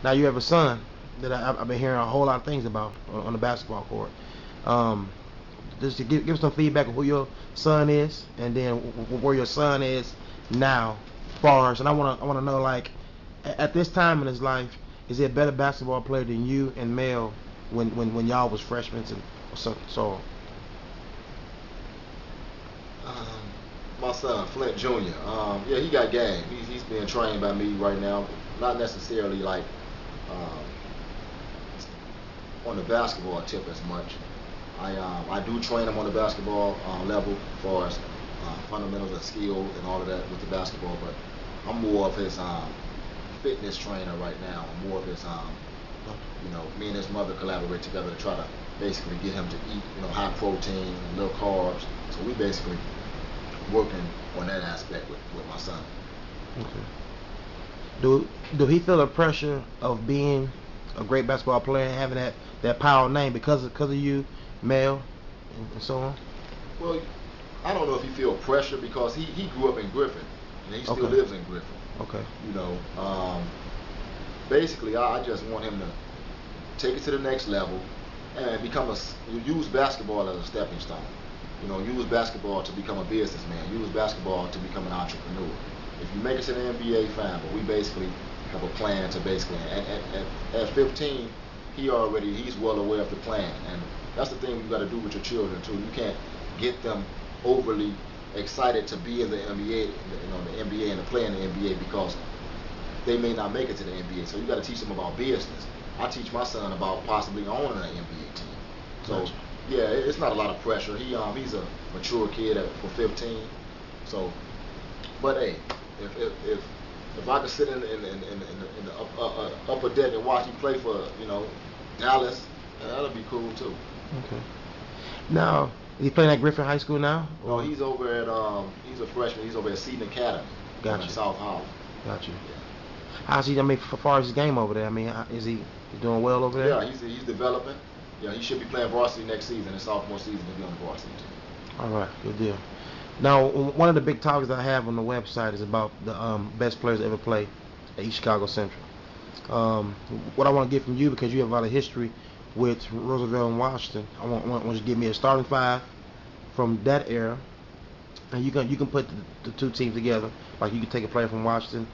Now you have a son that I've been hearing a whole lot of things about on the basketball court. Um, just to give some feedback of who your son is, and then where your son is now, far as. And I wanna know, like, at this time in his life, is he a better basketball player than you and Mel when y'all was freshmen and so. My son Flint Jr. Yeah, he got game. He's being trained by me right now. Not necessarily like um, on the basketball tip as much. I do train him on the basketball level as far as fundamentals and skill and all of that with the basketball, but I'm more of his fitness trainer right now. I'm more of his, me and his mother collaborate together to try to basically get him to eat, high protein and low carbs. So we basically working on that aspect with my son. Okay. Do he feel the pressure of being a great basketball player and having that Powell name because of you, Mel, and so on? Well, I don't know if he feel pressure because he grew up in Griffin and he still lives in Griffin. Okay. Basically, I just want him to take it to the next level and use basketball as a stepping stone. Use basketball to become a businessman. Use basketball to become an entrepreneur. If you make it to the NBA, fine, but we basically have a plan to basically, at 15, he's well aware of the plan. And that's the thing you got to do with your children too. You can't get them overly excited to be in the NBA, the NBA and to play in the NBA because they may not make it to the NBA. So you got to teach them about business. I teach my son about possibly owning an NBA team. So yeah, it's not a lot of pressure. He's a mature kid for 15. So, but hey, if I could sit in the upper deck and watch him play for Dallas, that'll be cool too. Okay. Now, is he playing at Griffin High School now? Well, he's over at he's a freshman. He's over at Seton Academy. Gotcha. In South Holland. Gotcha. Yeah. How's he? I mean, as far as his game over there, I mean, is he doing well over there? Yeah, he's developing. Yeah, he should be playing varsity next season. His sophomore season, he'll be on the varsity team. All right, good deal. Now, one of the big topics I have on the website is about the best players to ever play at East Chicago Central. What I want to get from you, because you have a lot of history with Roosevelt and Washington, I want you to give me a starting five from that era, and you can put the two teams together. Like you can take a player from Washington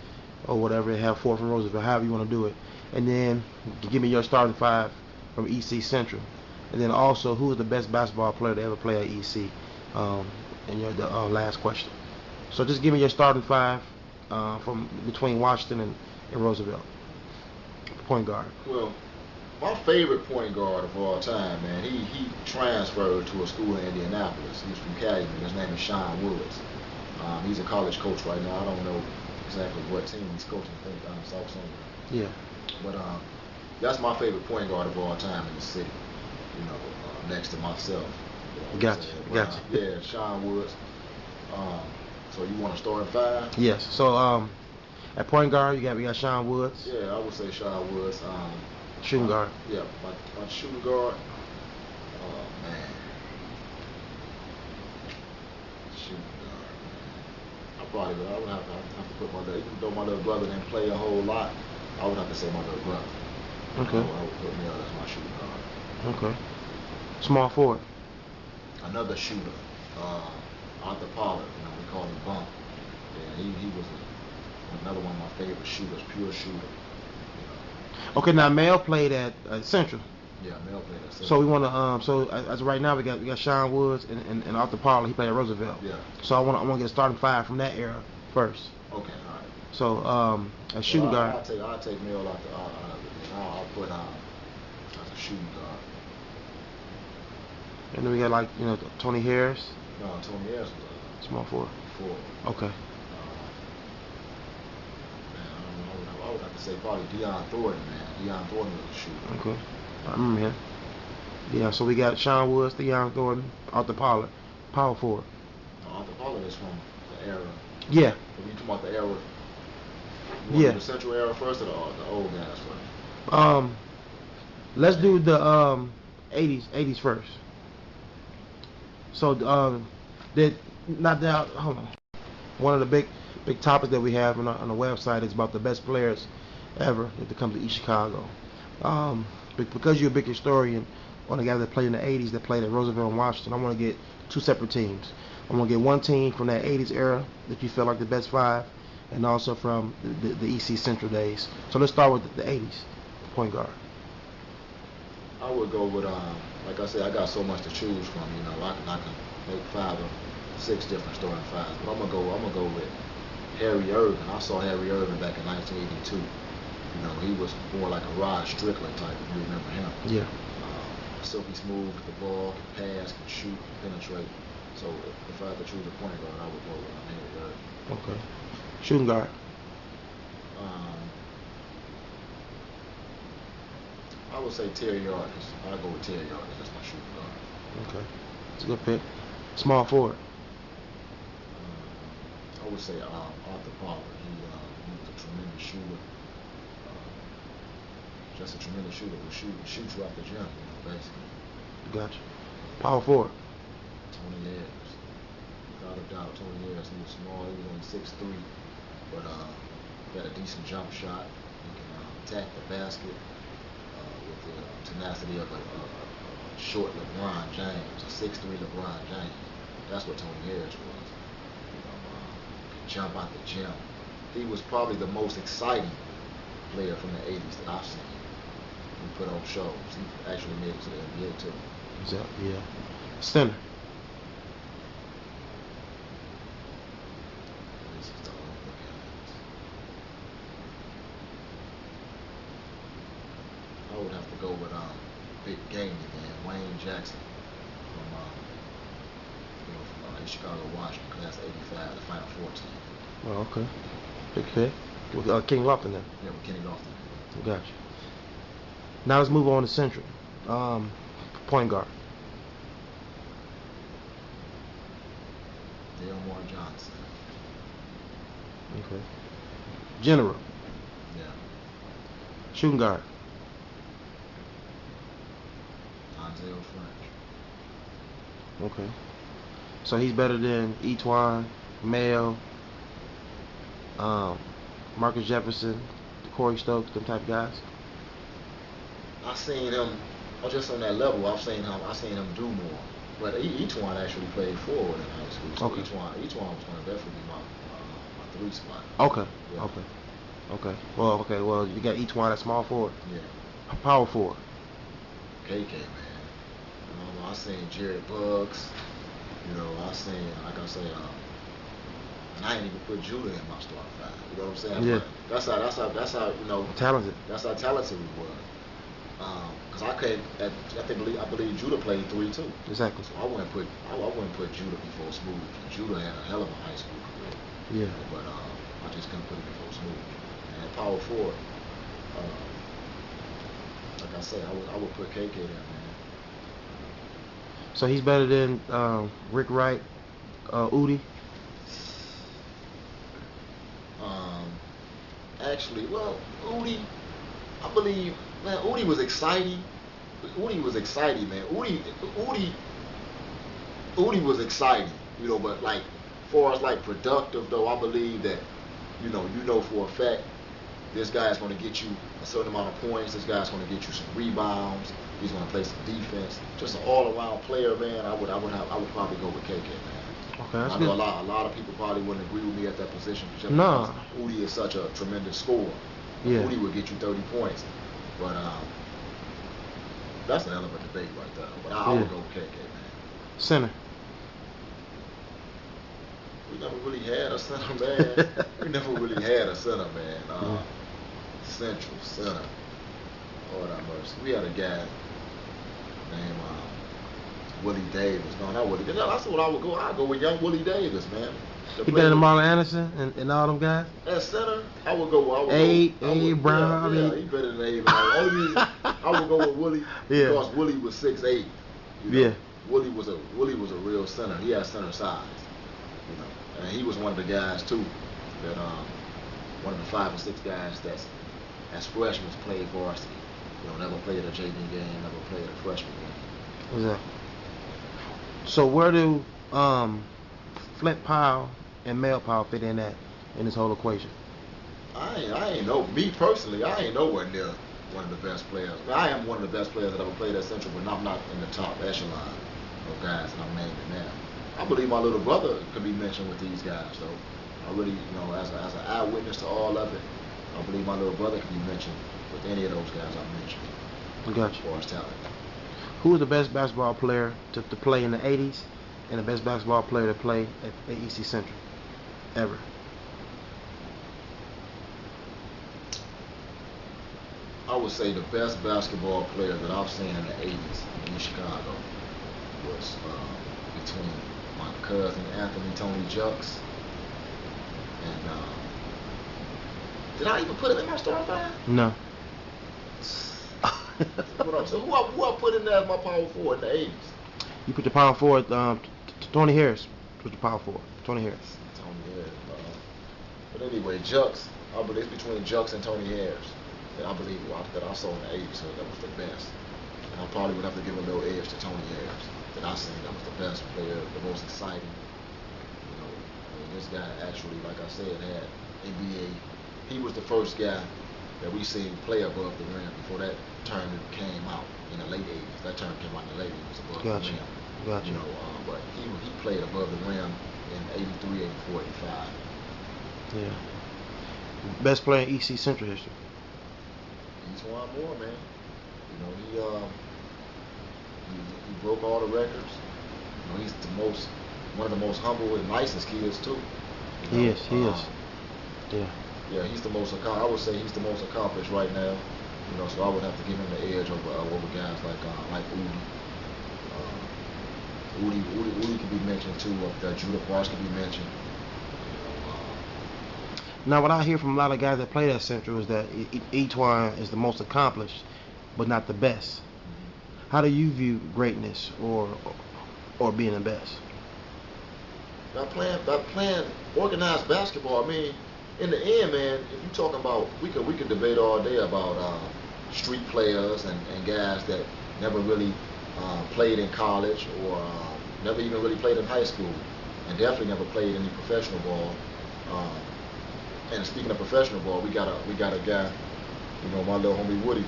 or whatever and have four from Roosevelt, however you want to do it, and then give me your starting five from EC Central, and then also who is the best basketball player to ever play at EC. And the last question. So just give me your starting five from between Washington and Roosevelt. Point guard. Well, my favorite point guard of all time, man, he transferred to a school in Indianapolis. He's from Calumet. His name is Sean Woods. He's a college coach right now. I don't know exactly what team he's coaching. I think South Central. Yeah. But that's my favorite point guard of all time in the city. Next to myself. Gotcha. Yeah, Sean Woods. So you want to start at five? Yes. So at point guard, we got Sean Woods. Yeah, I would say Sean Woods. Shooting guard. Yeah, my shooting guard. Oh man, shooting guard. I would have to put even though my little brother didn't play a whole lot, I would have to say my little brother. Okay. I would put Mel as my shooting guard. Okay. Small forward. Another shooter, Arthur Pollard. We call him Bump. Yeah, he was another one of my favorite shooters, pure shooter. Okay, now Mel played at Central. Yeah, Mel played at Central. So we want to so as of right now we got Sean Woods and Arthur Pollard. He played at Roosevelt. Yeah. So I want to get a starting five from that era first. Okay, all right. So a shooting guard. I'll take Mel out of it. I'll put as a shooting guard. And then we got Tony Harris. No, Tony Harris was small forward. Okay. Man, I would have to say probably Deion Thornton, man. Deion Thornton was a shooter. Okay. I remember him. Yeah, so we got Sean Woods, Deion Thornton, Arthur Pollard, power forward. No, Arthur Pollard is from the era. Yeah. Are you talking about the era? Yeah. The Central era first or the old guys first? Let's do the 80s first. So hold on. One of the big topics that we have on the website is about the best players ever to come to East Chicago. Because you're a big historian on the guys that played in the 80s that played at Roosevelt and Washington, I want to get two separate teams. I want to get one team from that 80s era that you feel like the best five, and also from the EC Central days. So let's start with the 80s point guard. I would go with, like I said, I got so much to choose from. I can make 5 or 6 different starting fives, but I'm gonna go with Harry Irvin. I saw Harry Irvin back in 1982. He was more like a Rod Strickland type, if you remember him. Yeah. Silky smooth with the ball, can pass, can shoot, can penetrate. So if I had to choose a point guard, I would go with Harry Irvin. Okay. Shooting guard. I would say Terry Artis. I'll go with Terry Artis. That's my shooting guard. Okay. It's a good pick. Small forward. I would say Arthur Powell. He was a tremendous shooter. Just a tremendous shooter who shoots you off the gym, basically. Gotcha. Power forward. Tony Ayers. Without a doubt, Tony Ayers. He was small. He was only 6'3", but he had a decent jump shot. He can attack the basket with the tenacity of a short LeBron James, a 6'3" LeBron James. That's what Tony Ayers was. Could jump out the gym. He was probably the most exciting player from the 80s that I've seen. He put on shows. He actually made it to the NBA too. Exactly, yeah. Center. This is the whole look at it. I would have to go with big game man, Wayne Jackson from Chicago, Washington, class '85, the Final Four team. Oh, okay. Big pick. With Kenny Lofton then. Yeah, with Kenny Lofton. Gotcha. Now let's move on to Central. Point guard. Delmar Johnson. Okay. General. Yeah. Shooting guard. Denzel French. Okay. So he's better than Etwan, Mayo, Marcus Jefferson, Corey Stokes, them type of guys. I seen him just on that level. I've seen him do more. But Etwan actually played forward in high school. So Okay. Etwan was going to definitely be my 3 spot. Okay. Yeah. Okay. Well, you got Etwan at small forward. Yeah. Power forward. KK, man. I seen Jared Buggs. I seen, like I say, and I ain't even put Judah in my starting 5. You know what I'm saying? Yeah. But that's how Talented. That's how talented we were. Because I believe Judah played 3 too. Exactly. So I wouldn't put Judah before Smooth. Judah had a hell of a high school career. Yeah. But I just couldn't put it before Smooth. And power forward, like I said, I would put KK there, man. So he's better than Rick Wright, Udi. Actually, well, Udi, I believe, man, Udi was exciting. Udi was exciting, man. Udi was exciting, but like, far as like productive though, I believe that, for a fact, this guy's going to get you a certain amount of points. This guy's going to get you some rebounds. He's going to play some defense. Just an all-around player, man. I would probably go with KK, man. Okay, that's I good. know a lot of people probably wouldn't agree with me at that position. No. Udi is such a tremendous scorer. Yeah. Udi would get you 30 points. But that's a hell of a debate right there. But I would go with KK, man. Center. We never really had a center, man. Central center. Lord have mercy. We had a guy named Willie Davis. No, not Willie. That's what I would go. I'd go with young Willie Davis, man. He better than Marlon Anderson and all them guys? At center, I would go. Abe Brown. Yeah, he better than Abe. Only reason I would go with Willie because Willie was 6'8". Yeah. Willie was a real center. He had center size. And he was one of the guys too that one of the 5 or 6 guys that's as freshmen played varsity. Never played a JV game, never played a freshman game. Exactly. So where do Flint Powell and Mel Powell fit in this whole equation? I ain't know. Me personally, I ain't nowhere near one of the best players. I am one of the best players that ever played at Central, but I'm not in the top echelon of guys that I'm naming now. I believe my little brother could be mentioned with these guys, though. I really, as an eyewitness to all of it, I believe my little brother could be mentioned with any of those guys I mentioned. Gotcha. As far as talent. Who was the best basketball player to play in the 80s and the best basketball player to play at EC Central ever? I would say the best basketball player that I've seen in the 80s in Chicago was between my cousin Anthony Tony Jucks and did I even put him in my starting five? No. So who I put in there as my power forward in the 80s? You put your power forward, Tony Harris was the power forward. Tony Harris. Tony Harris. But anyway, Jucks, I believe it's between Jucks and Tony Harris that I believe that I saw in the 80s, so that was the best. And I probably would have to give a little edge to Tony Harris that I seen that was the best player, the most exciting. I mean, this guy actually, like I said, had NBA. He was the first guy that we seen play above the rim before that term came out in the late 80s. That term came out in the late 80s, above the rim. Gotcha. But he played above the rim in 83, 84, 85. Yeah. Best player in EC Central history. He's one more, man. He broke all the records. He's one of the most humble and nicest kids too. He is. Yeah. Yeah, he's the most. I would say he's the most accomplished right now. So I would have to give him the edge over guys like Udi. Udi could be mentioned too. Judah Parks could be mentioned. Now, what I hear from a lot of guys that play at Central is that Etwan is the most accomplished, but not the best. Mm-hmm. How do you view greatness or being the best? By playing organized basketball, I mean, in the end, man, if you're talking about, we could debate all day about street players and guys that never really played in college or never even really played in high school, and definitely never played any professional ball. And speaking of professional ball, we got a guy, my little homie Woody,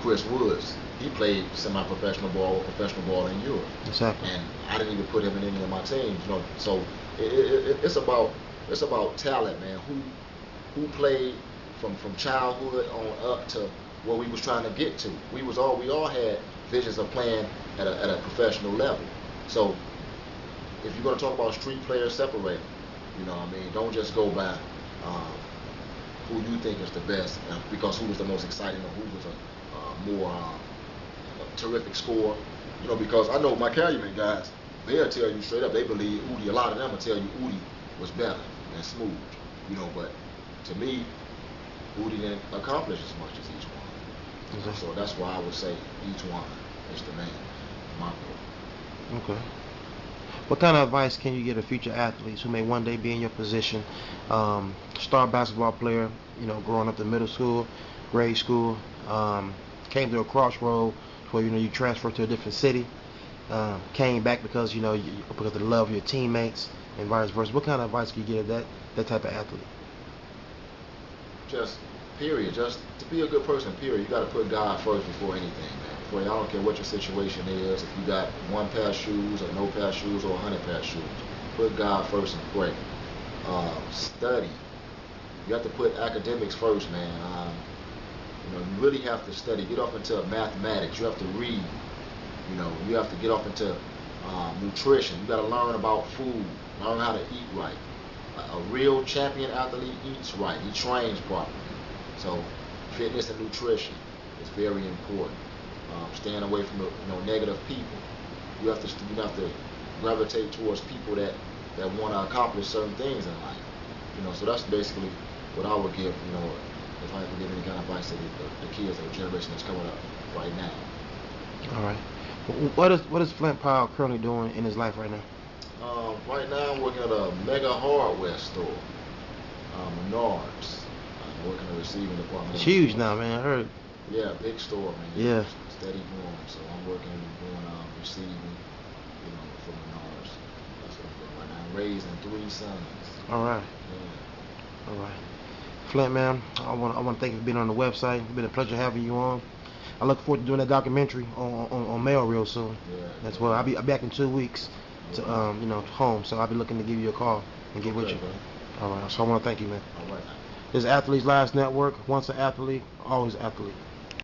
Chris Woods. He played semi-professional ball or professional ball in Europe. Exactly. And I didn't even put him in any of my teams. So it's about talent, man. Who played from childhood on up to where we was trying to get to. We all had visions of playing at a professional level. So if you're gonna talk about street players, separate them. Don't just go by who you think is the best because who was the most exciting or who was a more terrific scorer. Because I know my Calumet guys, they'll tell you straight up they believe Udi. A lot of them will tell you Udi was better and smooth. But to me, Udi didn't accomplish as much as each one. Okay. So that's why I would say each one is the man. In my book. Okay. What kind of advice can you give to future athletes who may one day be in your position? Star basketball player, growing up in middle school, grade school, came to a crossroad where you transferred to a different city, came back because because of the love of your teammates and vice versa. What kind of advice can you give that type of athlete? Just to be a good person, period. You got to put God first before anything, man. I don't care what your situation is. If you got one pair of shoes or no pair of shoes or 100 pair of shoes, put God first and pray. Study. You have to put academics first, man. You really have to study. Get off into mathematics. You have to read. You have to get off into nutrition. You got to learn about food. Learn how to eat right. A real champion athlete eats right. He trains properly. So fitness and nutrition is very important. Staying away from negative people. You have to gravitate towards people that want to accomplish certain things in life. So that's basically what I would give. If I had to give any kind of advice to the kids or the generation that's coming up right now. All right. What is Flint Powell currently doing in his life right now? Right now I'm working at a mega hardware store, Menards. I'm working in the receiving department. It's huge now, man. I heard. Yeah, big store, man. Yeah. Steady growing. So I'm working doing receiving, for Menards. That's what I'm doing right now. I'm raising 3 sons. All right. Yeah. All right. Flint, man, I want to thank you for being on the website. It's been a pleasure having you on. I look forward to doing that documentary on mail real soon. Yeah. That's well. I'll be back in 2 weeks to home. So I'll be looking to give you a call and get with you. Bro. All right. So I want to thank you, man. All right. This is Athletes Lives Network. Once an athlete, always an athlete.